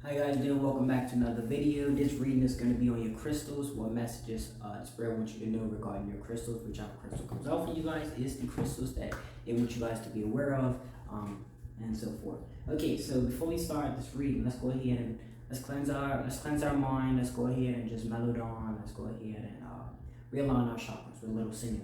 How you guys doing? Welcome back to another video. This reading is going to be on your crystals. What messages Spirit wants you to know regarding your crystals. Whichever crystal comes out for you guys is the crystals that it wants you guys to be aware of, and so forth. Okay, so before we start this reading, let's go ahead and let's cleanse our mind. Let's go ahead and just mellow down. Let's go ahead and realign our chakras with a little singing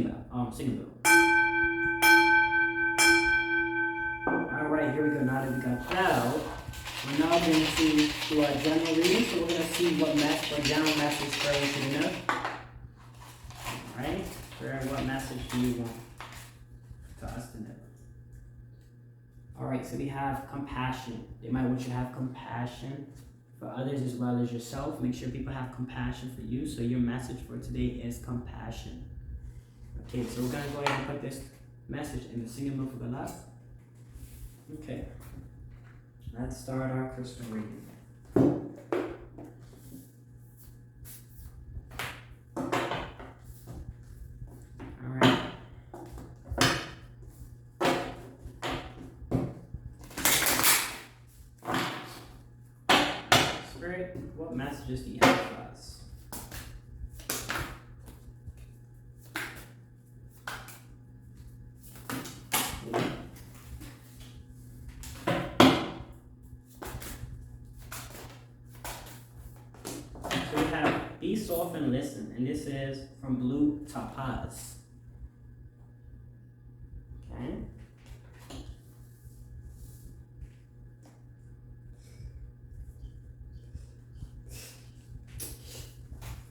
bell. All right, here we go. Now that we got that out, we're now going to do our general reading. So we're going to see what general message Spirit wants you to know. All right, Spirit, what message do you want to us to know? All right, so we have compassion. They might want you to have compassion for others as well as yourself. Make sure people have compassion for you. So your message for today is compassion. Okay, so we're going to go ahead and put this message in the singing book for the last. Okay, let's start our crystal reading. All right. Spirit, what messages do you have for us? So we have Be Soft and Listen, and this is from Blue Topaz. Okay.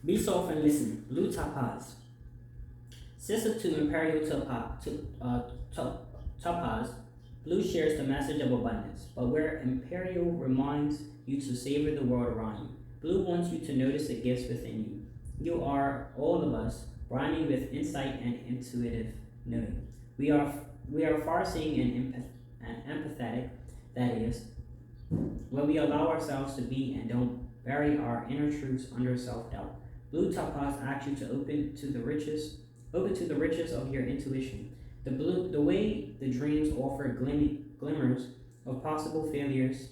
Be Soft and Listen, Blue Topaz. Sister to Imperial Topaz, Blue shares the message of abundance, but where Imperial reminds you to savor the world around you. Blue wants you to notice the gifts within you. You are, all of us, brimming with insight and intuitive knowing. We are far-seeing and empathetic, that is, when we allow ourselves to be and don't bury our inner truths under self-doubt. Blue Topaz asks you to open to the riches of your intuition. The way the dreams offer glimmers of possible failures.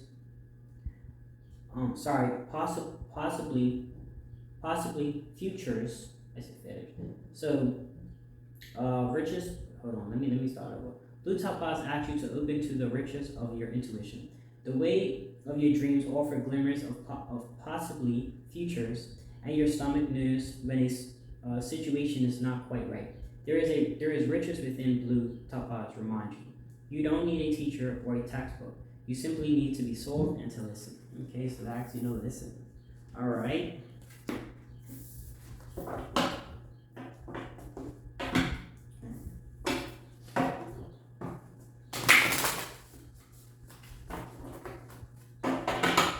Possibly futures. I said failures. So, riches. Hold on. Let me start over. Blue Topaz asks you to open to the riches of your intuition. The way of your dreams offer glimmers of possibly futures, and your stomach knows when a situation is not quite right. There is riches within Blue Topaz. Remind you. You don't need a teacher or a textbook. You simply need to be soft and to listen. Okay, so that actually no listen. All right.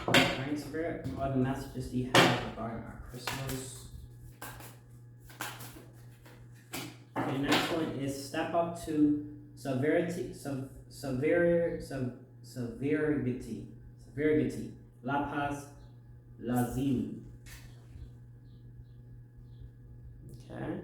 Alright, Spirit, what other messages do you have regarding our crystals? Okay, the next one is step up to severity. Lapaz Lazuli. Okay.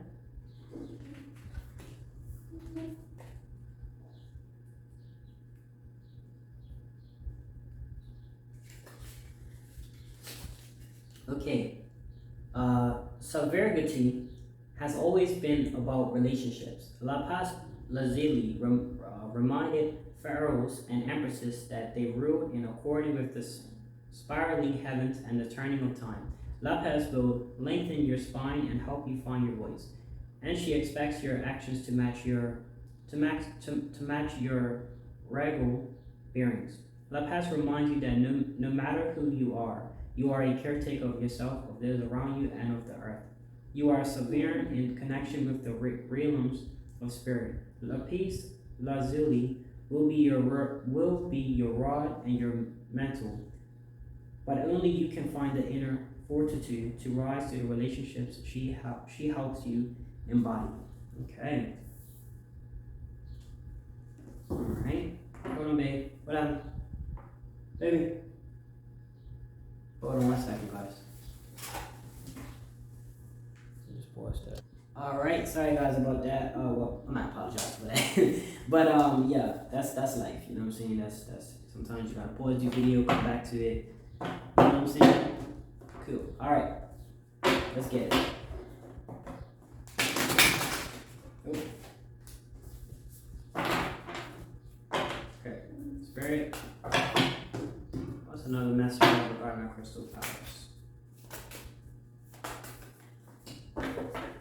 Okay. Severity has always been about relationships. Lapaz Lazuli reminded pharaohs and empresses that they ruled in accordance with the spiraling heavens and the turning of time. Lapaz will lengthen your spine and help you find your voice, and she expects your actions to match your regal bearings. Lapaz reminds you that no matter who you are a caretaker of yourself, of those around you, and of the earth. You are sovereign in connection with the realms of spirit. Lapis Lazuli will be your rod and your mantle, but only you can find the inner fortitude to rise to the relationships she helps you embody. Okay. All right. Hold on, babe. What happened? Baby. Hold on 1 second, guys. Just pause that. All right, sorry guys about that. Well, I'm not apologize for that, but yeah, that's life. You know what I'm saying? That's Sometimes you gotta pause the video, come back to it. You know what I'm saying? Cool. Alright. Let's get it. Okay. Spirit. What's another message regarding our crystal powers?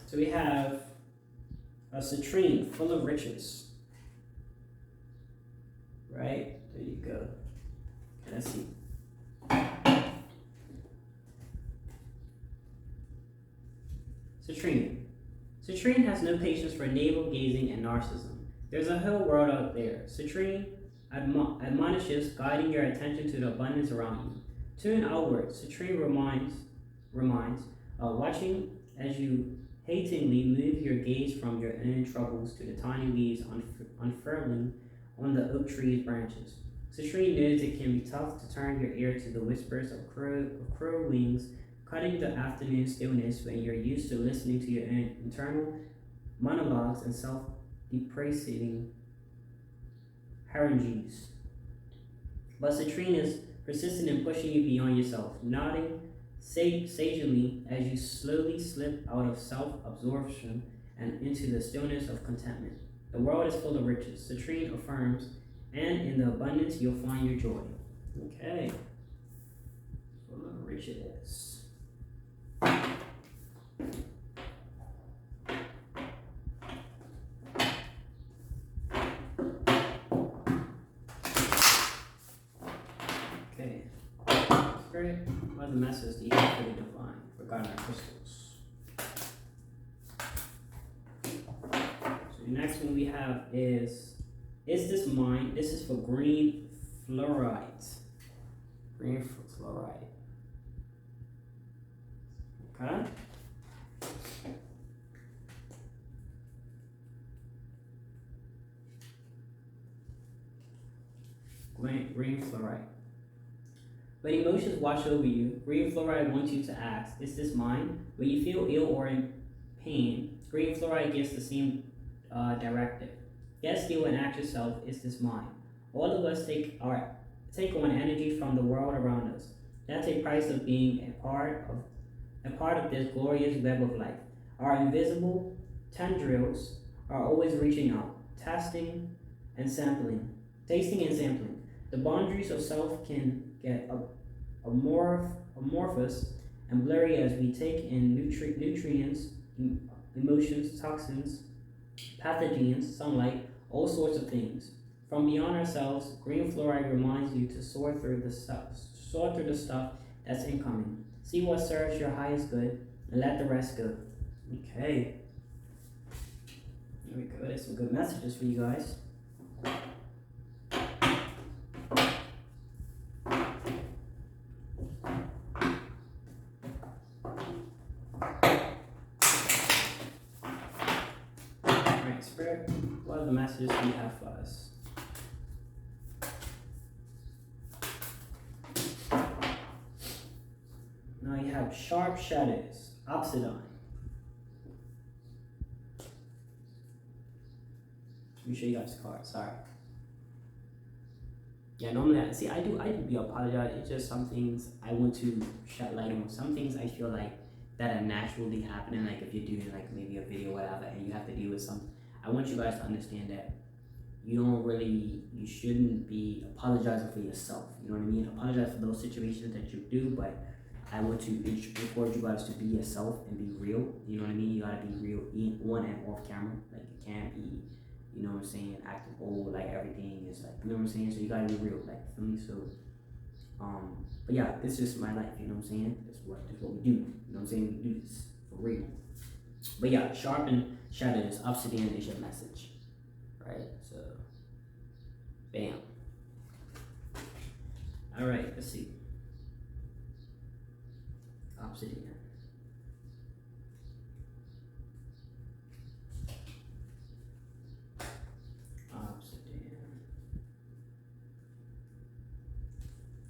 So we have a citrine full of riches. Right? There you go. Okay, let's see. Citrine. Citrine has no patience for navel-gazing and narcissism. There's a whole world out there. Citrine admonishes, guiding your attention to the abundance around you. Tune outward. Citrine reminds, watching as you hatingly move your gaze from your own troubles to the tiny leaves unfurling on the oak tree's branches. Citrine knows it can be tough to turn your ear to the whispers of crow wings, cutting the afternoon stillness when you're used to listening to your own internal monologues and self-depreciating harangues. But citrine is persistent in pushing you beyond yourself, nodding sagely as you slowly slip out of self-absorption and into the stillness of contentment. The world is full of riches, citrine affirms, and in the abundance you'll find your joy. Okay. Full of riches. Okay. Spirit, what are the messages do you have for the divine regarding our crystals? So the next one we have is this mine? This is for green fluorite. Green fluorite. Okay. Green fluorite. When emotions wash over you, green fluoride wants you to ask, is this mine? When you feel ill or in pain, green fluoride gives the same directive. Get still and ask yourself, is this mine? All of us take on energy from the world around us. That's a price of being a part of this glorious web of life. Our invisible tendrils are always reaching out, tasting and sampling. The boundaries of self can get amorphous and blurry as we take in nutrients, emotions, toxins, pathogens, sunlight, all sorts of things. From beyond ourselves, green fluoride reminds you to sort through the stuff that's incoming. See what serves your highest good and let the rest go. Okay. Here we go. There's some good messages for you guys. Alright, Spirit, what are the messages do you have for us? Now you have sharp shadows, obsidian. Let me show you guys the card. Sorry. Yeah, normally I do be apologize. It's just some things I want to shed light on. Some things I feel like that are naturally happening. Like if you're doing like maybe a video or whatever, and you have to deal with something. I want you guys to understand that you shouldn't be apologizing for yourself. You know what I mean? Apologize for those situations that you do, but I want to encourage you guys to be yourself and be real. You know what I mean? You gotta be real on and off camera. Like you can't be, you know what I'm saying, acting old like everything is like, you know what I'm saying? So you gotta be real, like for me. So but yeah, this is my life, you know what I'm saying? That's what we do. You know what I'm saying? We do this for real. But yeah, sharpen shadows, obsidian is your message. Right? So bam. Alright, let's see. Obsidian.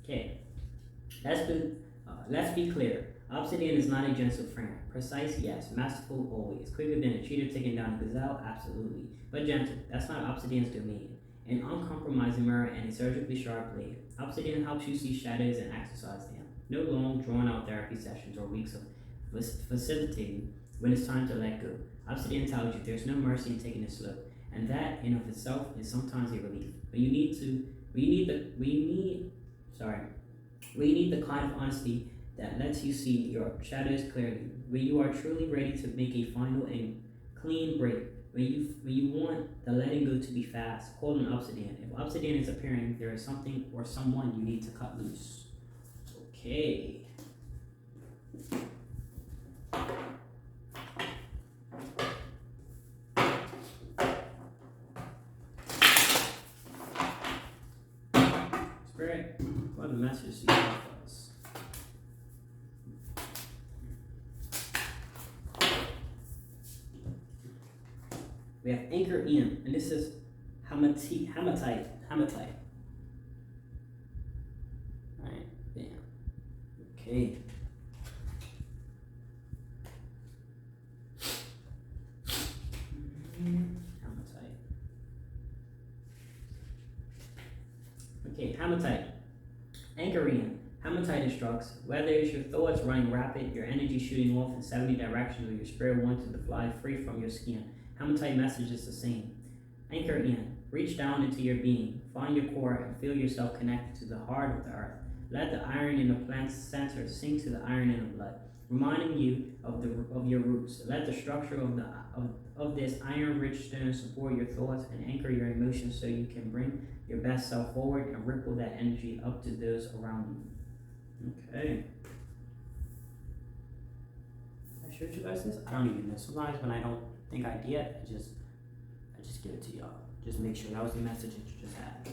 Okay, let's be clear. Obsidian is not a gentle friend. Precise, yes. Masterful, always. Quicker than a cheetah taking down a gazelle, absolutely. But gentle, that's not Obsidian's domain. an uncompromising mirror, and a surgically sharp blade. Obsidian helps you see shadows and exercise them. No long, drawn-out therapy sessions or weeks of facilitating when it's time to let go. Obsidian tells you there's no mercy in taking it slow, and that in of itself is sometimes a relief. When you need the kind of honesty that lets you see your shadows clearly. When you are truly ready to make a final and clean break. When you want the letting go to be fast, call an obsidian. If obsidian is appearing, there is something or someone you need to cut loose. Okay. Spirit, what a message you have for us. We have anchor in, and this is hematite. Alright, bam. Okay. Hematite. Okay, hematite. Anchor in. Hematite instructs whether it's your thoughts running rapid, your energy shooting off in 70 directions, or your spirit wanting to fly free from your skin. Hematite message is the same. Anchor in. Reach down into your being. Find your core and feel yourself connected to the heart of the earth. Let the iron in the plant's center sink to the iron in the blood, reminding you of your roots. Let the structure of this iron-rich stone support your thoughts and anchor your emotions so you can bring your best self forward and ripple that energy up to those around you. Okay. I showed you guys this? I don't even know. Sometimes when I don't think I did, I just give it to y'all. Just make sure that was the message that you just had.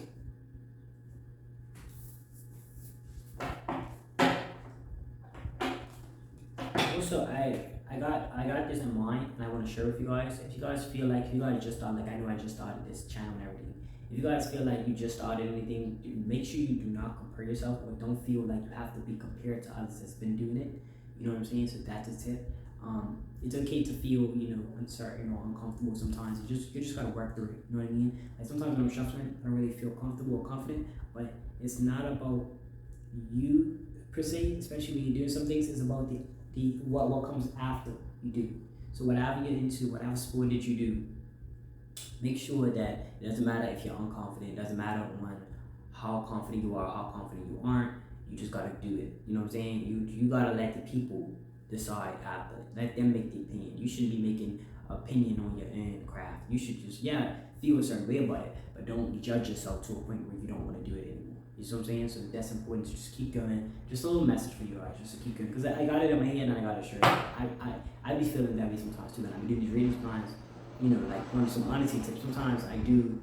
Also, I got this in mind, and I want to share with you guys. If you guys feel like you guys just started, like I know I just started this channel and everything. If you guys feel like you just started anything, make sure you do not compare yourself, or don't feel like you have to be compared to others that's been doing it. You know what I'm saying? So that's a tip. It's okay to feel, uncertain or uncomfortable sometimes. You just gotta work through it. You know what I mean? Like sometimes when I'm shuffling, I don't really feel comfortable or confident, but it's not about you per se, especially when you're doing some things. It's about what comes after you do. So whatever you're into, whatever sport that you do, make sure that it doesn't matter if you're unconfident. It doesn't matter on how confident you are, how confident you aren't. You just gotta do it. You know what I'm saying? You gotta let the people decide after. Let them make the opinion. You shouldn't be making opinion on your own craft. You should just feel a certain way about it, but don't judge yourself to a point where you don't want to do it anymore. You see what I'm saying? So that's important to just keep going. Just a little message for you guys, just to keep going. Because I got it in my head and I got it straight. I be feeling that way sometimes too. When I'm doing these readings sometimes, like on some honesty tips, sometimes I do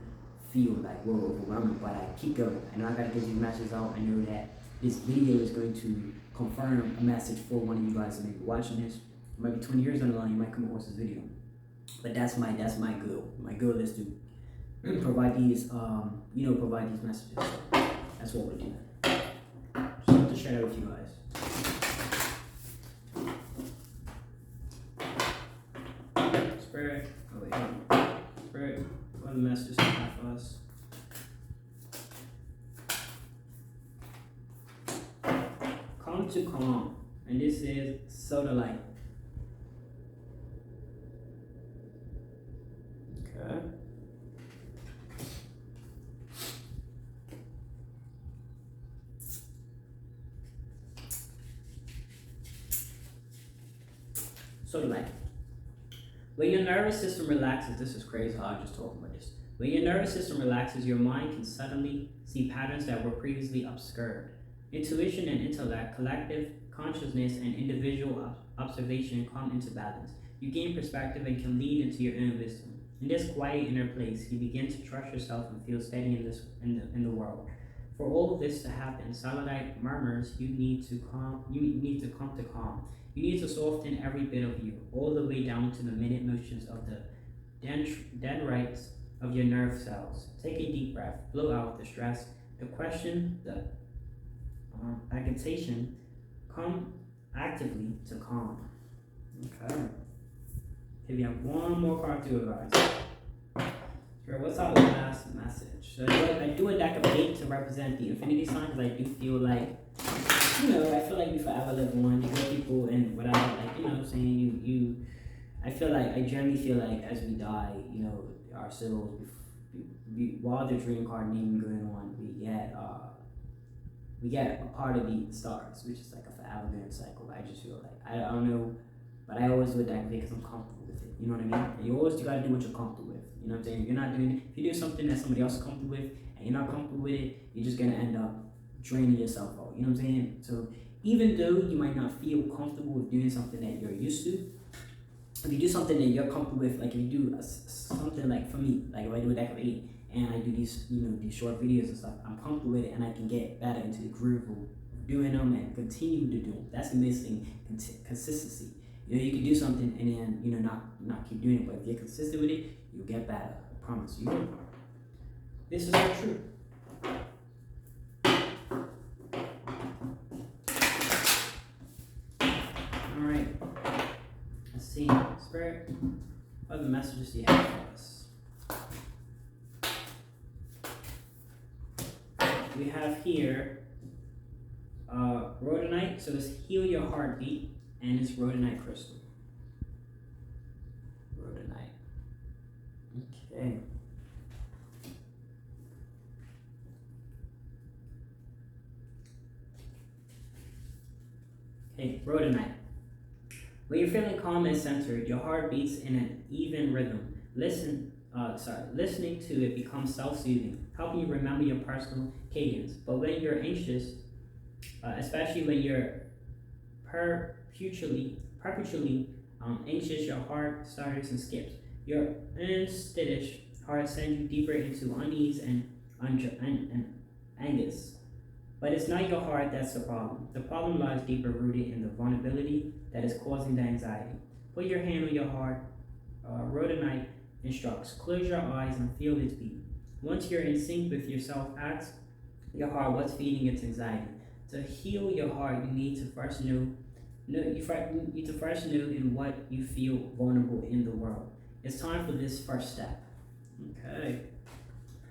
feel like, whoa, overwhelming, but I keep going. I know I gotta get these messages out. I know that this video is going to confirm a message for one of you guys that may be watching this. It might be 20 years down the line, you might come across this video. But that's my goal. My goal is to provide these provide these messages. So that's what we're doing. Just want to share that with you guys. Spirit, Spirit, what a message you have for us. Come to calm, and this is soda light. Okay. Soda light. When your nervous system relaxes, this is crazy how I'm just talking about this. When your nervous system relaxes, your mind can suddenly see patterns that were previously obscured. Intuition and intellect, collective consciousness, and individual observation come into balance. You gain perspective and can lead into your own wisdom. In this quiet inner place, you begin to trust yourself and feel steady in the world. For all of this to happen, Selenite murmurs, you need to come to calm. You need to soften every bit of you, all the way down to the minute motions of the dendrites of your nerve cells. Take a deep breath, blow out the stress, the question, the agitation. Come actively to calm. Okay. If you have one more card to it, guys. Sure, what's our last message? So I do a deck of 8 to represent the infinity sign because I do feel like, I feel like we forever live on. You get people and without, like, what I'm saying, I feel like, I generally feel like as we die, our souls, while the dream card name going on, we get a part of the stars, which is like a forever going cycle. I just feel like, I don't know, but I always do it that way because I'm comfortable with it. You know what I mean? And you always gotta do what you're comfortable with. You know what I'm saying? If you're not doing it, if you do something that somebody else is comfortable with and you're not comfortable with it, you're just gonna end up draining yourself out. You know what I'm saying? So even though you might not feel comfortable with doing something that you're used to, if you do something that you're comfortable with, like if you do something like for me, like if I do a deck of 8 and I do these, these short videos and stuff, I'm comfortable with it and I can get better into the groove of doing them and continue to do them. That's the biggest thing, consistency. You can do something and then, not keep doing it, but if you're consistent with it, you'll get better. I promise you. This is so true. Alright. Let's see. Spirit, what other messages do you have for us? We have here rhodonite, so it's heal your heartbeat, and it's rhodonite crystal. Rhodonite. Okay. Okay, rhodonite. When you're feeling calm and centered, your heart beats in an even rhythm. Listening to it becomes self-soothing, helping you remember your personal cadence. But when you're anxious, especially when you're perpetually anxious, your heart stutters and skips. Your unsteady heart sends you deeper into unease and anguish. But it's not your heart that's the problem. The problem lies deeper rooted in the vulnerability that is causing the anxiety. Put your hand on your heart. Rhodonite instructs. Close your eyes and feel its beat. Once you're in sync with yourself, ask your heart what's feeding its anxiety. To heal your heart, you need to first know in what you feel vulnerable in the world. It's time for this first step. Okay.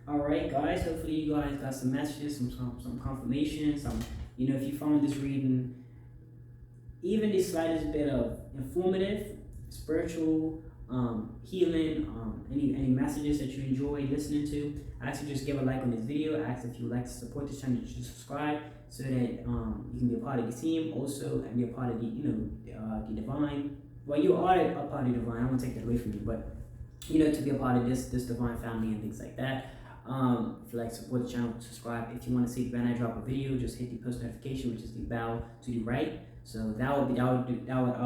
Alright guys, hopefully you guys got some messages, some confirmation, if you found this reading even the slightest bit of informative, spiritual, healing, any messages that you enjoy listening to, I ask you just give a like on this video. I ask if you would like to support this channel, you should subscribe so that you can be a part of the team also and be a part of the the divine. Well, you are a part of the divine. I won't take that away from you, but to be a part of this divine family and things like that. If you like to support the channel, subscribe. If you want to see when I drop a video, just hit the post notification, which is the bell to the right. So I'll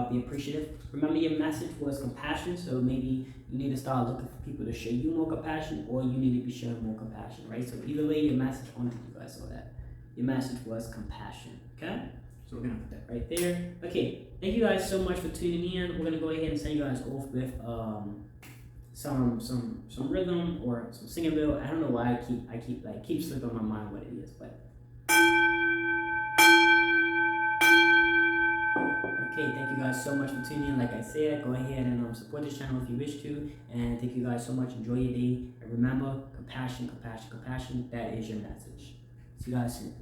be appreciative. Remember, your message was compassion, so maybe you need to start looking for people to show you more compassion, or you need to be shown more compassion, right? So either way, your message, I don't think you guys saw that. Your message was compassion, okay? So we're gonna put that right there. Okay, thank you guys so much for tuning in. We're gonna go ahead and send you guys off with some rhythm or some singing bill. I don't know why I keep slipping my mind what it is, but okay, thank you guys so much for tuning in. Like I said, go ahead and support this channel if you wish to, and thank you guys so much. Enjoy your day, and remember, compassion, compassion, compassion. That is your message. See you guys soon.